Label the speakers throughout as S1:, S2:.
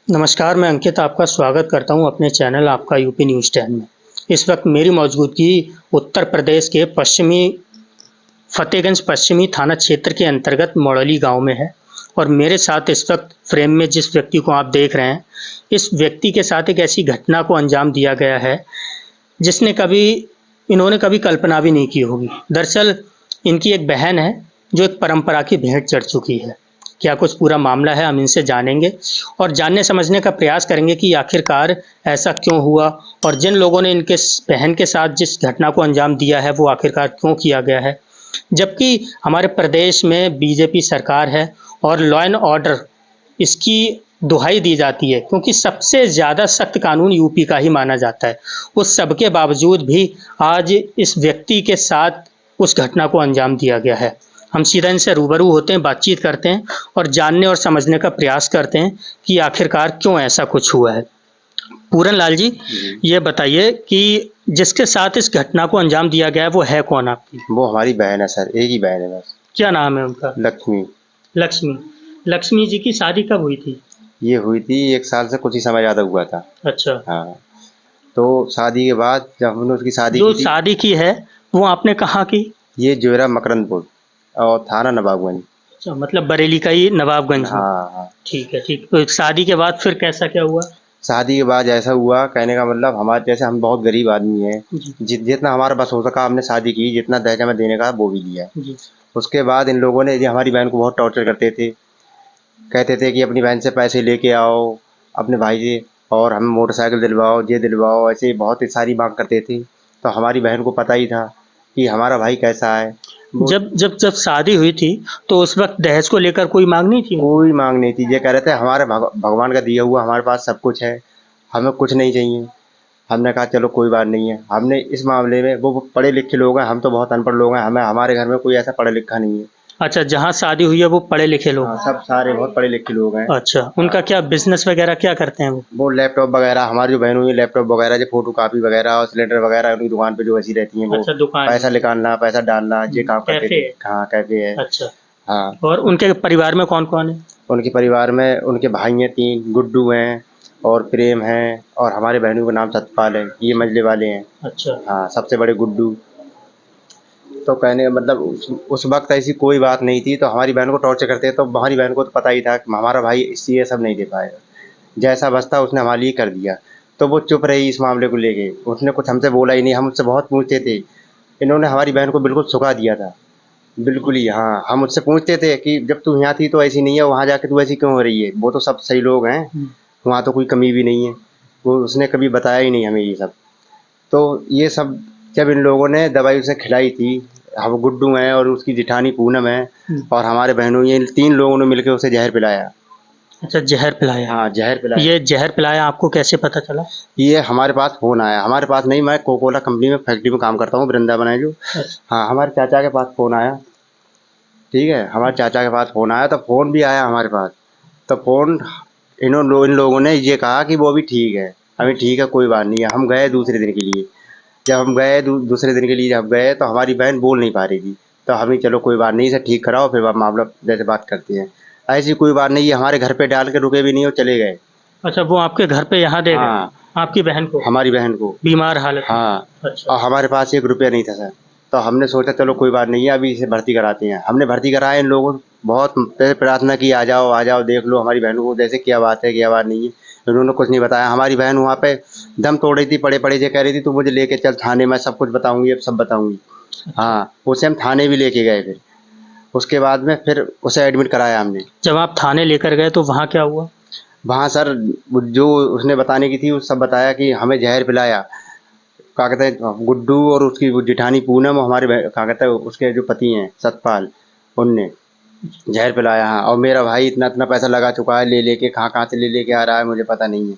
S1: नमस्कार, मैं अंकित आपका स्वागत करता हूँ अपने चैनल आपका यूपी न्यूज़ 10 में। इस वक्त मेरी मौजूदगी उत्तर प्रदेश के फ़तेहगंज पश्चिमी थाना क्षेत्र के अंतर्गत मौड़ली गांव में है और मेरे साथ इस वक्त फ्रेम में जिस व्यक्ति को आप देख रहे हैं, इस व्यक्ति के साथ एक ऐसी घटना को अंजाम दिया गया है, जिसने कभी इन्होंने कभी कल्पना भी नहीं की होगी। दरअसल इनकी एक बहन है, जो एक परंपरा की भेंट चढ़ चुकी है। क्या कुछ पूरा मामला है, हम इनसे जानेंगे और जानने समझने का प्रयास करेंगे कि आखिरकार ऐसा क्यों हुआ और जिन लोगों ने इनके बहन के साथ जिस घटना को अंजाम दिया है, वो आखिरकार क्यों किया गया है। जबकि हमारे प्रदेश में बीजेपी सरकार है और लॉ एंड ऑर्डर इसकी दुहाई दी जाती है, क्योंकि सबसे ज़्यादा सख्त कानून यूपी का ही माना जाता है। उस सब के बावजूद भी आज इस व्यक्ति के साथ उस घटना को अंजाम दिया गया है। हम सीधा इनसे रूबरू होते हैं, बातचीत करते हैं और जानने और समझने का प्रयास करते हैं कि आखिरकार क्यों ऐसा कुछ हुआ है। पूरन लाल जी, ये बताइए कि जिसके साथ इस घटना को अंजाम दिया गया है, वो है कौन आपकी?
S2: वो हमारी बहन है सर, एक ही बहन है बस।
S1: क्या नाम है उनका?
S2: लक्ष्मी।
S1: लक्ष्मी। लक्ष्मी जी की शादी कब हुई थी?
S2: ये हुई थी 1 साल से कुछ ही समय ज़्यादा हुआ था।
S1: अच्छा।
S2: हाँ, तो शादी के बाद जब हमने उसकी शादी
S1: जो
S2: की थी,
S1: शादी की है, वो आपने कहाँ की?
S2: ये जोरा मकरंदपुर और थाना नवाबगंज।
S1: अच्छा, मतलब बरेली का ही नवाबगंज में।
S2: हाँ, हाँ।
S1: ठीक है, ठीक। तो शादी के बाद फिर कैसा क्या हुआ?
S2: शादी के बाद ऐसा हुआ, कहने का मतलब हमारे जैसे हम बहुत गरीब आदमी हैं,
S1: जी,
S2: जितना हमारा बस हो सका हमने शादी की, जितना दहेज हमें देने का वो भी दिया।
S1: जी।
S2: उसके बाद इन लोगों ने ये हमारी बहन को बहुत टॉर्चर करते थे। कहते थे कि अपनी बहन से पैसे लेके आओ, अपने भाई से, और हमें मोटरसाइकिल दिलवाओ, ये दिलवाओ, ऐसे बहुत ही सारी माँग करते थे। तो हमारी बहन को पता ही था कि हमारा भाई कैसा है। वो
S1: जब जब जब शादी हुई थी, तो उस वक़्त दहेज को लेकर कोई माँग नहीं थी?
S2: कोई माँग नहीं थी। ये कह रहे थे हमारे भगवान का दिया हुआ हमारे पास सब कुछ है, हमें कुछ नहीं चाहिए। हमने कहा चलो कोई बात नहीं है। हमने इस मामले में वो पढ़े लिखे लोग हैं, हम तो बहुत अनपढ़ लोग हैं, हमें हमारे घर में कोई ऐसा पढ़ा लिखा नहीं है।
S1: अच्छा, जहाँ शादी हुई है वो पढ़े लिखे लोग
S2: हाँ,
S1: हैं।
S2: सब सारे बहुत पढ़े लिखे लोग हैं।
S1: अच्छा, उनका
S2: हाँ,
S1: क्या बिज़नेस वग़ैरह क्या करते हैं वो?
S2: वो लैपटॉप वगैरह, हमारी जो बहन हुई है लैपटॉप वगैरह, जो फोटो कापी वगैरह और सिलेंडर वगैरह उनकी दुकान पे जो ऐसी रहती हैं, वो
S1: अच्छा, दुकान है।
S2: पैसा निकालना, पैसा डालना, ये काम करते
S1: कैफ़े
S2: थे।
S1: है।
S2: हाँ, कैफे है।
S1: अच्छा।
S2: हाँ।
S1: और उनके परिवार में कौन-कौन है?
S2: उनके परिवार में उनके भाई हैं 3, गुड्डू हैं और प्रेम हैं, और हमारे बहनों का नाम सतपाल है, ये मंझले वाले हैं।
S1: अच्छा।
S2: हाँ, सबसे बड़े गुड्डू। तो कहने का मतलब उस वक्त ऐसी कोई बात नहीं थी, तो हमारी बहन को टॉर्चर करते तो हमारी बहन को तो पता ही था कि हमारा भाई इससे ये सब नहीं दे पाएगा। जैसा बस था उसने हमारे लिए कर दिया। तो वो चुप रही इस मामले को लेके, उसने कुछ हमसे बोला ही नहीं। हम उससे बहुत पूछते थे, इन्होंने हमारी बहन को बिल्कुल सुखा दिया था। बिल्कुल ही। हाँ, हम उससे पूछते थे कि जब तू यहाँ थी तो ऐसी नहीं है, वहाँ जाके तू ऐसी क्यों हो रही है? वो तो सब सही लोग हैं,
S1: हुँ।
S2: वहाँ तो कोई कमी भी नहीं है। वो उसने कभी बताया ही नहीं हमें ये सब। तो ये सब जब इन लोगों ने दवाई उसे खिलाई थी, हम गुड्डू हैं और उसकी जेठानी पूनम है और हमारे बहनों, ये 3 लोगों ने मिलके उसे ज़हर पिलाया।
S1: अच्छा, ज़हर पिलाया।
S2: हाँ, ज़हर पिलाया।
S1: ये ज़हर पिलाया आपको कैसे पता चला?
S2: ये हमारे पास फ़ोन आया, हमारे पास नहीं, मैं कोका कोला कंपनी में फैक्ट्री में काम करता हूँ, वृंदावन है जो।
S1: अच्छा।
S2: हाँ, हमारे चाचा के पास फ़ोन आया, ठीक है? हमारे चाचा के पास फ़ोन आया, तो फ़ोन भी आया हमारे पास। तो फ़ोन इन लोगों ने ये कहा कि वो भी ठीक है, अभी ठीक है, कोई बात नहीं है। हम गए दूसरे दिन के लिए। जब हम गए दूसरे दिन के लिए जब गए, तो हमारी बहन बोल नहीं पा रही थी। तो हमें चलो कोई बात नहीं, इसे ठीक कराओ, फिर मामला जैसे बात करते हैं। ऐसी कोई बात नहीं, ये हमारे घर पे डाल के रुके भी नहीं और चले गए।
S1: अच्छा, वो आपके घर पे यहाँ दे गए?
S2: हाँ,
S1: आपकी बहन को?
S2: हमारी बहन को।
S1: बीमार हालत में?
S2: हाँ,
S1: अच्छा।
S2: और हमारे पास 1 रुपया नहीं था सर। तो हमने सोचा चलो कोई बात नहीं है, अभी इसे भर्ती कराते हैं। हमने भर्ती कराया, इन लोगों बहुत पहले प्रार्थना की, आ जाओ, देख लो हमारी बहन को, जैसे क्या बात है, क्या बात नहीं है। इन्होंने कुछ नहीं बताया। हमारी बहन वहाँ पे दम तोड़ रही थी, पड़े-पड़े ये कह रही थी तू मुझे लेके चल थाने, में सब कुछ बताऊँगी, अब सब बताऊँगी। हाँ, उसे हम थाने भी लेके गए फिर। उसके बाद में फिर उसे एडमिट कराया हमने।
S1: जब आप थाने लेकर गए तो वहाँ क्या हुआ?
S2: वहाँ सर जो उसने बताने की थी वो सब बताया कि हमें ज़हर पिलाया। क्या कहते हैं, गुड्डू और उसकी वो जेठानी पूनम और हमारे क्या कहते हैं उसके जो पति हैं सतपाल, उनने ज़हर पिलाया। हाँ, और मेरा भाई इतना-इतना पैसा लगा चुका है, ले के कहाँ-कहाँ से ले के आ रहा है मुझे पता नहीं है।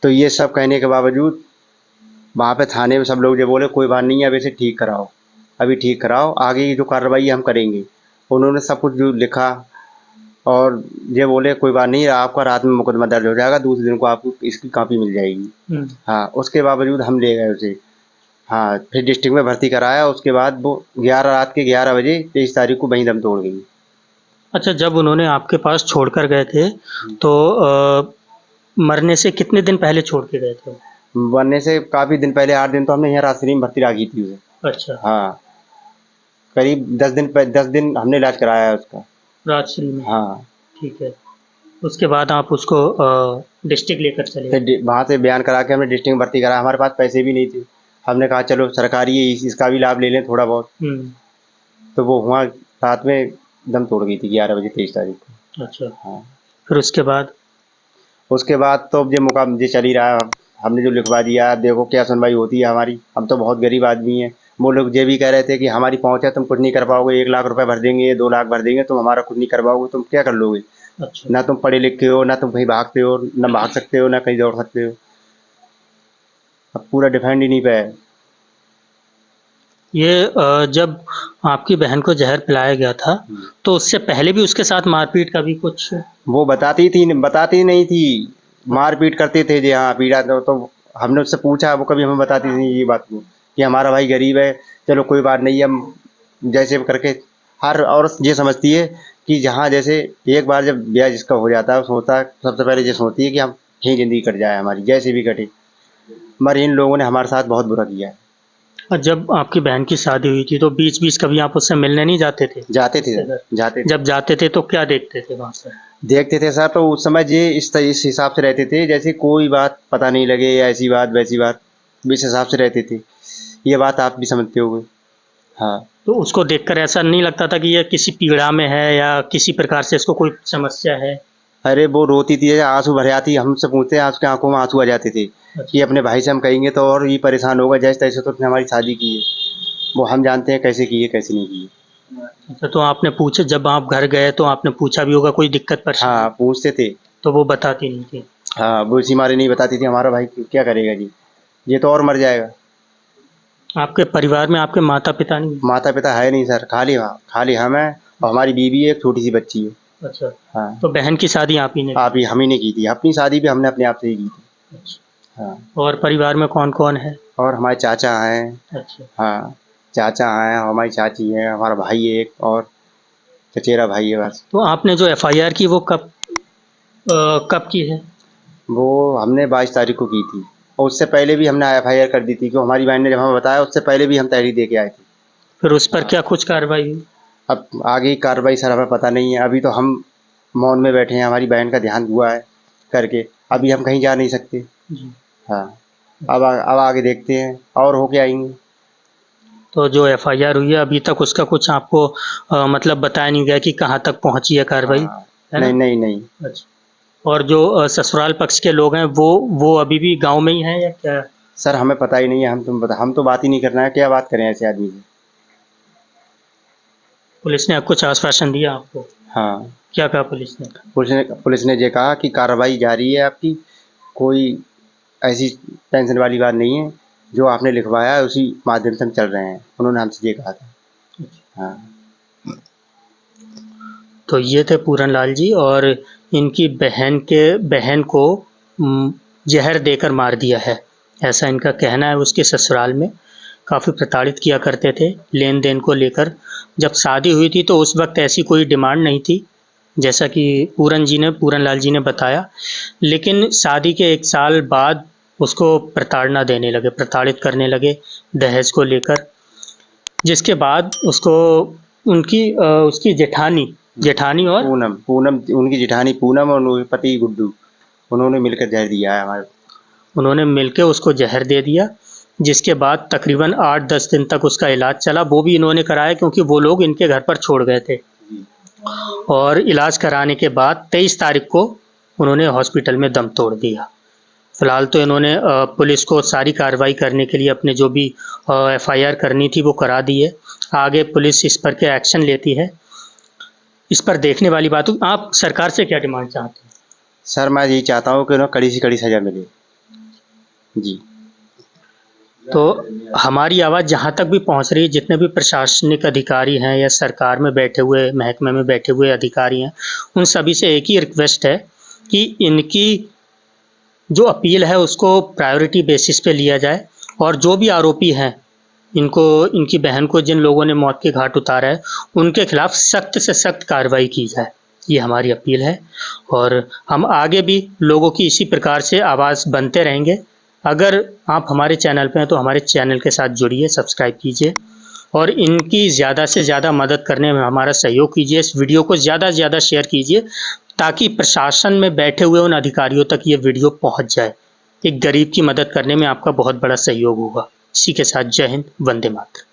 S2: तो ये सब कहने के बावजूद वहाँ पे थाने में सब लोग ये बोले कोई बात नहीं है, अब इसे ठीक कराओ, अभी ठीक कराओ, आगे की जो कार्रवाई है हम करेंगे। उन्होंने सब कुछ जो लिखा और ये बोले कोई बात नहीं, आपका रात में मुकदमा दर्ज हो जाएगा, दूसरे दिन को आपको इसकी कॉपी मिल जाएगी। हाँ, उसके बावजूद हम ले गए उसे। हाँ, फिर डिस्ट्रिक्ट में भर्ती कराया, उसके बाद वो 11 रात के 11 बजे 23 तारीख को वहीं दम तोड़ गई।
S1: अच्छा, जब उन्होंने आपके पास छोड़कर गए थे तो मरने से कितने दिन पहले छोड़ के गए थे वो?
S2: बनने से काफ़ी दिन पहले 8 दिन तो हमने यहाँ राजश्री में भर्ती रखी थी उसे।
S1: अच्छा,
S2: हाँ, करीब 10 दिन हमने इलाज कराया है उसका।
S1: राजश्री में,
S2: हाँ,
S1: ठीक है। उसके बाद आप उसको डिस्ट्रिक्ट लेकर चले
S2: फिर
S1: गए।
S2: वहाँ से बयान करा के हमने डिस्ट्रिक्ट में भर्ती कराया। हमारे पास पैसे भी नहीं थे। हमने कहा चलो सरकारी है, इसका भी लाभ ले लें थोड़ा बहुत।
S1: हुँ,
S2: तो वो हुआ, रात में दम तोड़ गई थी 11 बजे 23 तारीख को।
S1: अच्छा।
S2: हाँ,
S1: फिर उसके बाद?
S2: उसके बाद तो अब ये मुकाम ये चल ही रहा है। हमने जो लिखवा दिया, अब देखो क्या सुनवाई होती है हमारी। हम तो बहुत गरीब आदमी हैं। वो लोग ये भी कह रहे थे कि हमारी पहुँच है, तुम कुछ नहीं कर पाओगे, 1 लाख रुपए भर देंगे, 2 लाख भर देंगे, तुम हमारा कुछ नहीं कर पाओगे, तुम क्या कर लोगे?
S1: अच्छा,
S2: ना तुम पढ़े लिखे हो, ना तुम कहीं भागते हो, ना भाग सकते हो, ना कहीं दौड़ सकते हो। अब पूरा डिफेंड ही नहीं पे है।
S1: ये जब आपकी बहन को ज़हर पिलाया गया था, तो उससे पहले भी उसके साथ मारपीट का भी कुछ?
S2: वो बताती नहीं थी। मारपीट करते थे जी, हाँ, पीड़ा तो हमने उससे पूछा, वो कभी हमें बताती नहीं ये बात को कि हमारा भाई गरीब है, चलो कोई बात नहीं, हम जैसे भी करके। हर औरत ये समझती है कि जहाँ जैसे एक बार जब ब्याह जिसका हो जाता है, सोचता है सबसे पहले ये सोचती है कि हम यही ज़िंदगी कट जाए हमारी, जैसे भी कटे। मगर इन लोगों ने हमारे साथ बहुत बुरा किया है।
S1: और जब आपकी बहन की शादी हुई थी, तो बीच-बीच कभी आप उससे मिलने नहीं जाते थे?
S2: जाते थे
S1: उसके
S2: सर,
S1: घर?
S2: जाते थे।
S1: जब जाते थे तो क्या देखते थे वहाँ पर?
S2: देखते थे सर, तो उस समय ये इस हिसाब से रहते थे जैसे कोई बात पता नहीं लगे, या ऐसी बात वैसी बात, इस हिसाब से रहते थे। ये बात आप भी समझते होगे। हाँ।
S1: तो उसको देखकर ऐसा नहीं लगता था कि ये किसी पीड़ा में है या किसी प्रकार से इसको कोई समस्या है?
S2: अरे वो रोती थी, आंसू भर आती, हमसे पूछते हैं, उसके आंखों में आंसू आ जाते थे कि
S1: अच्छा,
S2: अपने भाई से हम कहेंगे तो और ये परेशान होगा, जैसे तैसे तो उसने हमारी शादी की है। वो हम जानते हैं कैसे की है कैसे नहीं की है।
S1: अच्छा, तो आपने पूछा, जब आप घर गए तो आपने पूछा भी होगा कोई दिक्कत परेशानी?
S2: हाँ, पूछते थे।
S1: तो वो बताती नहीं थी?
S2: हाँ, वो इसी मारे नहीं बताती थी, हमारा भाई क्या करेगा जी, ये तो और मर जाएगा।
S1: आपके परिवार में आपके माता-पिता नहीं हैं?
S2: माता पिता है नहीं सर, खाली हम हैं और हमारी बीवी है, एक छोटी सी बच्ची है।
S1: अच्छा,
S2: हाँ।
S1: तो बहन की शादी आप ही ने
S2: आप
S1: की?
S2: ही हम ही ने की थी, अपनी शादी भी हमने अपने आप से ही की थी।
S1: अच्छा,
S2: हाँ।
S1: और परिवार में कौन-कौन है?
S2: और हमारे चाचा हैं।
S1: अच्छा,
S2: हाँ, चाचा हैं, हमारी चाची है, हमारा भाई है एक, और चचेरा भाई है बस।
S1: तो आपने जो एफआईआर की वो कब की है?
S2: वो हमने 22 तारीख को की थी, और उससे पहले भी हमने एफआईआर कर दी थी, क्यों हमारी बहन ने जब हमें बताया, उससे पहले भी हम तहरीर दे के आए थे।
S1: फिर उस पर क्या कुछ कार्रवाई हुई?
S2: अब आगे की कार्रवाई सर हमें पता नहीं है, अभी तो हम मौन में बैठे हैं, हमारी बहन का देहांत हुआ है करके, अभी हम कहीं जा नहीं सकते।
S1: जी।
S2: हाँ, अब आगे देखते हैं और हो के आएंगे।
S1: तो जो एफआईआर हुई है अभी तक उसका कुछ आपको मतलब बताया नहीं गया कि कहाँ तक पहुँची है कार्रवाई,
S2: हाँ,
S1: है
S2: नहीं
S1: ना?
S2: नहीं नहीं।
S1: अच्छा, और जो ससुराल पक्ष के लोग हैं वो अभी भी गाँव में ही हैं या क्या?
S2: सर हमें पता ही नहीं है, हम तो बात ही नहीं करना है, क्या बात करें ऐसे आदमी से।
S1: पुलिस ने कुछ आश्वासन दिया आपको?
S2: हाँ,
S1: क्या कहा पुलिस ने?
S2: पुलिस ने ये कहा कि कार्रवाई जारी है आपकी, कोई ऐसी टेंशन वाली बात नहीं है, जो आपने लिखवाया है उसी माध्यम से हम चल रहे हैं, उन्होंने हमसे ये कहा था। हाँ।
S1: तो ये थे पूरन लाल जी, और इनकी बहन को जहर देकर मार दिया है, ऐसा इनका कहना है। उसके ससुराल में काफ़ी प्रताड़ित किया करते थे लेन देन को लेकर। जब शादी हुई थी तो उस वक्त ऐसी कोई डिमांड नहीं थी, जैसा कि पूरन लाल जी ने बताया। लेकिन शादी के 1 साल बाद उसको प्रताड़ित करने लगे दहेज को लेकर, जिसके बाद उसको उसकी जेठानी और
S2: पूनम उनकी जेठानी पूनम और उनके पति गुड्डू, उन्होंने मिलकर जहर दिया है हमारे।
S1: उन्होंने मिलके उसको जहर दे दिया, जिसके बाद तकरीबन 8-10 दिन तक उसका इलाज चला। वो भी इन्होंने कराया क्योंकि वो लोग इनके घर पर छोड़ गए थे, और इलाज कराने के बाद 23 तारीख को उन्होंने हॉस्पिटल में दम तोड़ दिया। फिलहाल तो इन्होंने पुलिस को सारी कार्रवाई करने के लिए अपने जो भी एफआईआर करनी थी वो करा दी है। आगे पुलिस इस पर क्या एक्शन लेती है, इस पर देखने वाली बात हो। आप सरकार से क्या डिमांड चाहते हैं?
S2: सर मैं यही चाहता हूँ कि उन्हें कड़ी से कड़ी सजा मिले जी।
S1: तो हमारी आवाज़ जहाँ तक भी पहुँच रही है, जितने भी प्रशासनिक अधिकारी हैं या सरकार में बैठे हुए, महकमे में बैठे हुए अधिकारी हैं, उन सभी से एक ही रिक्वेस्ट है कि इनकी जो अपील है उसको प्रायोरिटी बेसिस पे लिया जाए, और जो भी आरोपी हैं इनको इनकी बहन को जिन लोगों ने मौत के घाट उतारा है उनके खिलाफ सख्त से सख्त कार्रवाई की जाए, ये हमारी अपील है। और हम आगे भी लोगों की इसी प्रकार से आवाज़ बनते रहेंगे। अगर आप हमारे चैनल पे हैं तो हमारे चैनल के साथ जुड़िए, सब्सक्राइब कीजिए और इनकी ज़्यादा से ज़्यादा मदद करने में हमारा सहयोग कीजिए। इस वीडियो को ज़्यादा से ज़्यादा शेयर कीजिए ताकि प्रशासन में बैठे हुए उन अधिकारियों तक ये वीडियो पहुंच जाए। एक गरीब की मदद करने में आपका बहुत बड़ा सहयोग होगा। इसी के साथ जय हिंद, वंदे मातरम।